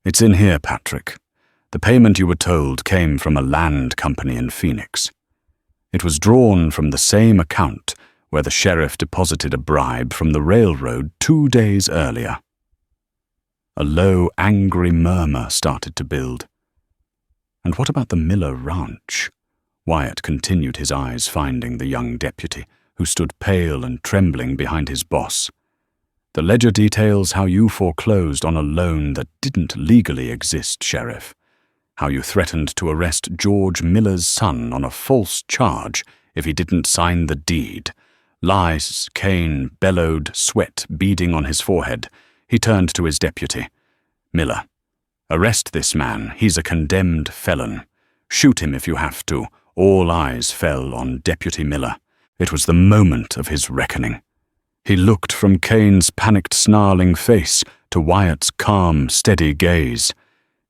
"It's in here, Patrick. The payment you were told came from a land company in Phoenix. It was drawn from the same account where the sheriff deposited a bribe from the railroad 2 days earlier." A low, angry murmur started to build. "And what about the Miller Ranch?" Wyatt continued, his eyes finding the young deputy, who stood pale and trembling behind his boss. "The ledger details how you foreclosed on a loan that didn't legally exist, Sheriff. How you threatened to arrest George Miller's son on a false charge if he didn't sign the deed." Lies, Cain bellowed, sweat beading on his forehead. He turned to his deputy. "Miller, arrest this man. He's a condemned felon. Shoot him if you have to." All eyes fell on Deputy Miller. It was the moment of his reckoning. He looked from Cain's panicked, snarling face to Wyatt's calm, steady gaze.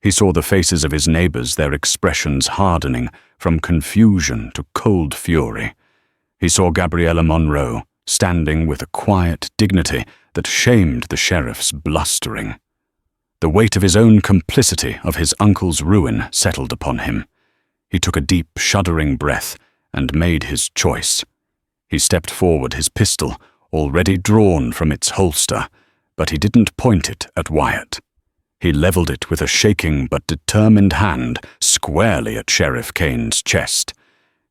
He saw the faces of his neighbors, their expressions hardening from confusion to cold fury. He saw Gabriella Monroe, standing with a quiet dignity that shamed the sheriff's blustering. The weight of his own complicity of his uncle's ruin settled upon him. He took a deep, shuddering breath and made his choice. He stepped forward, his pistol already drawn from its holster, but he didn't point it at Wyatt. He leveled it with a shaking but determined hand squarely at Sheriff Kane's chest.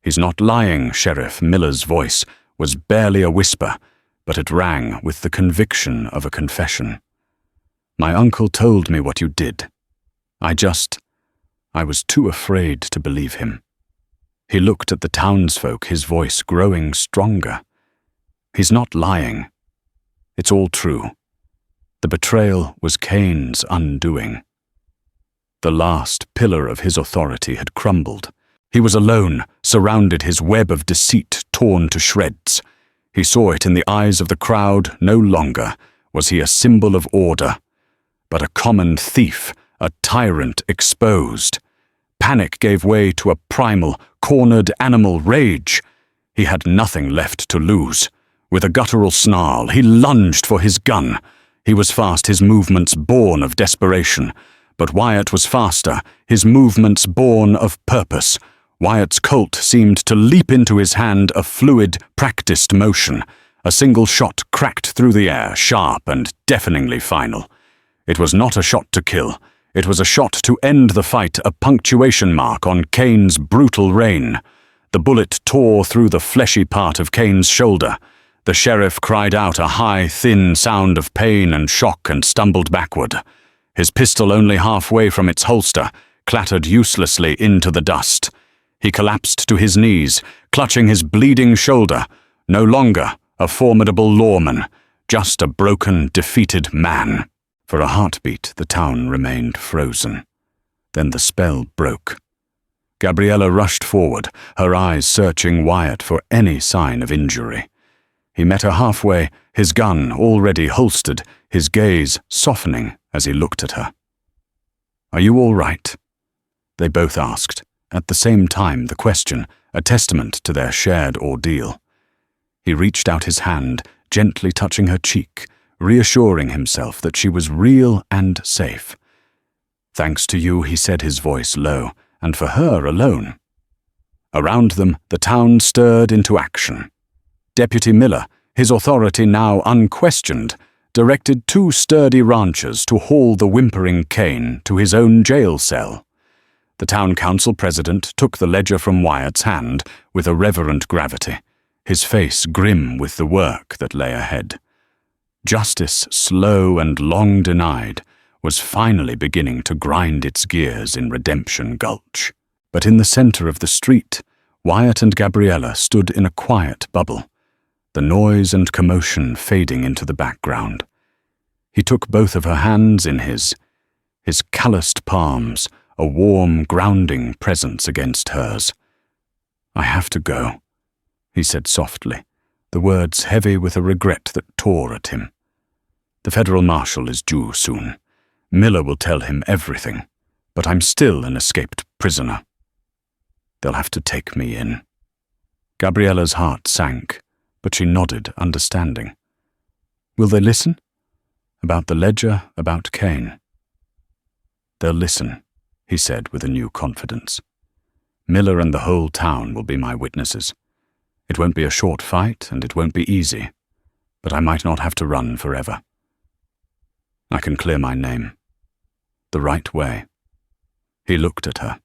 "He's not lying," Sheriff Miller's voice was barely a whisper, but it rang with the conviction of a confession. "My uncle told me what you did. I was too afraid to believe him." He looked at the townsfolk, his voice growing stronger. "He's not lying. It's all true. The betrayal was Kane's undoing." The last pillar of his authority had crumbled. He was alone, surrounded, his web of deceit torn to shreds. He saw it in the eyes of the crowd. No longer was he a symbol of order, but a common thief, a tyrant exposed. Panic gave way to a primal, cornered animal rage. He had nothing left to lose. With a guttural snarl, he lunged for his gun. He was fast, his movements born of desperation. But Wyatt was faster, his movements born of purpose. Wyatt's Colt seemed to leap into his hand, a fluid, practiced motion. A single shot cracked through the air, sharp and deafeningly final. It was not a shot to kill. It was a shot to end the fight, a punctuation mark on Kane's brutal reign. The bullet tore through the fleshy part of Kane's shoulder. The sheriff cried out a high, thin sound of pain and shock and stumbled backward. His pistol, only halfway from its holster, clattered uselessly into the dust. He collapsed to his knees, clutching his bleeding shoulder. No longer a formidable lawman, just a broken, defeated man. For a heartbeat, the town remained frozen. Then the spell broke. Gabriella rushed forward, her eyes searching Wyatt for any sign of injury. He met her halfway, his gun already holstered, his gaze softening as he looked at her. "Are you all right?" They both asked, at the same time, the question a testament to their shared ordeal. He reached out his hand, gently touching her cheek, reassuring himself that she was real and safe. "Thanks to you," he said, his voice low, "and for her alone." Around them, the town stirred into action. Deputy Miller, his authority now unquestioned, directed 2 sturdy ranchers to haul the whimpering Kane to his own jail cell. The town council president took the ledger from Wyatt's hand with a reverent gravity, his face grim with the work that lay ahead. Justice, slow and long denied, was finally beginning to grind its gears in Redemption Gulch. But in the center of the street, Wyatt and Gabriella stood in a quiet bubble, the noise and commotion fading into the background. He took both of her hands in his calloused palms, a warm, grounding presence against hers. "I have to go," he said softly, the words heavy with a regret that tore at him. "The federal marshal is due soon. Miller will tell him everything, but I'm still an escaped prisoner. They'll have to take me in." Gabriella's heart sank, but she nodded, understanding. "Will they listen? About the ledger, about Kane?" "They'll listen," he said with a new confidence. "Miller and the whole town will be my witnesses. It won't be a short fight, and it won't be easy, but I might not have to run forever. I can clear my name. The right way." He looked at her,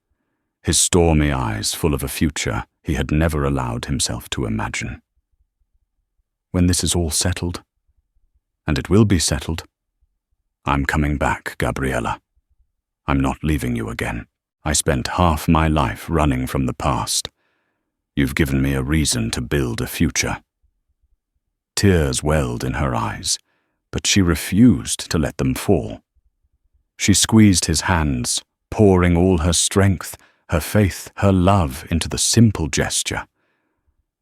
his stormy eyes full of a future he had never allowed himself to imagine. "When this is all settled, and it will be settled, I'm coming back, Gabriella. I'm not leaving you again. I spent half my life running from the past. You've given me a reason to build a future." Tears welled in her eyes, but she refused to let them fall. She squeezed his hands, pouring all her strength, her faith, her love into the simple gesture.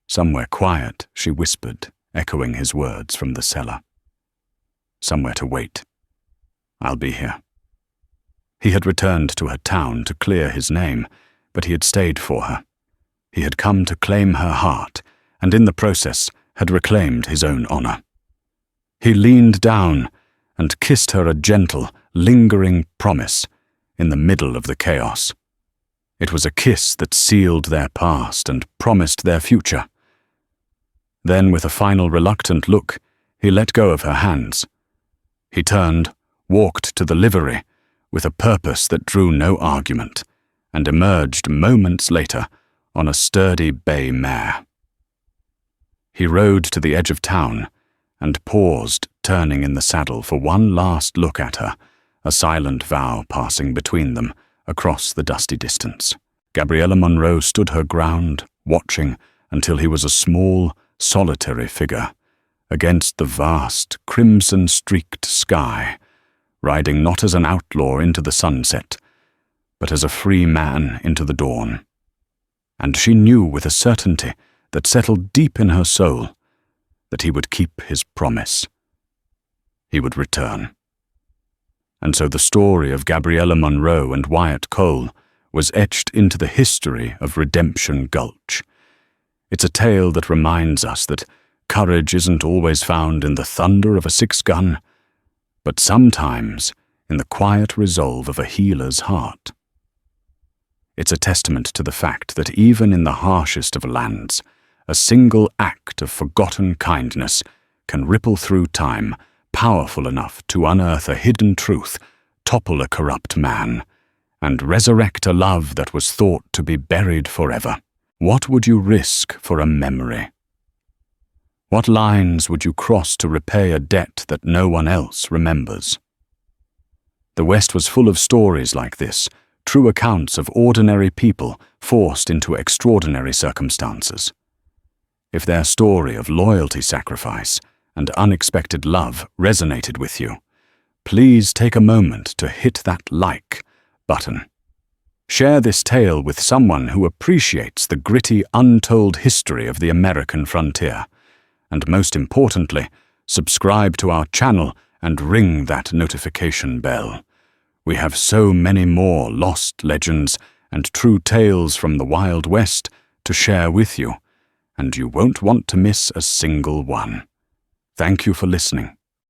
Somewhere quiet, she whispered, echoing his words from the cellar. "Somewhere to wait. I'll be here." He had returned to her town to clear his name, but he had stayed for her. He had come to claim her heart, and in the process had reclaimed his own honor. He leaned down and kissed her a gentle, lingering promise in the middle of the chaos. It was a kiss that sealed their past and promised their future. Then, with a final reluctant look, he let go of her hands. He turned, walked to the livery, with a purpose that drew no argument, and emerged moments later on a sturdy bay mare. He rode to the edge of town and paused, turning in the saddle for one last look at her, a silent vow passing between them across the dusty distance. Gabriella Monroe stood her ground, watching until he was a small, solitary figure against the vast, crimson-streaked sky, riding not as an outlaw into the sunset, but as a free man into the dawn. And she knew with a certainty that settled deep in her soul that he would keep his promise. He would return. And so the story of Gabriella Monroe and Wyatt Cole was etched into the history of Redemption Gulch. It's a tale that reminds us that courage isn't always found in the thunder of a six-gun, but sometimes in the quiet resolve of a healer's heart. It's a testament to the fact that even in the harshest of lands, a single act of forgotten kindness can ripple through time, powerful enough to unearth a hidden truth, topple a corrupt man, and resurrect a love that was thought to be buried forever. What would you risk for a memory? What lines would you cross to repay a debt that no one else remembers? The West was full of stories like this, true accounts of ordinary people forced into extraordinary circumstances. If their story of loyalty sacrifice and unexpected love resonated with you, please take a moment to hit that like button. Share this tale with someone who appreciates the gritty, untold history of the American frontier. And most importantly, subscribe to our channel and ring that notification bell. We have so many more lost legends and true tales from the Wild West to share with you, and you won't want to miss a single one. Thank you for listening.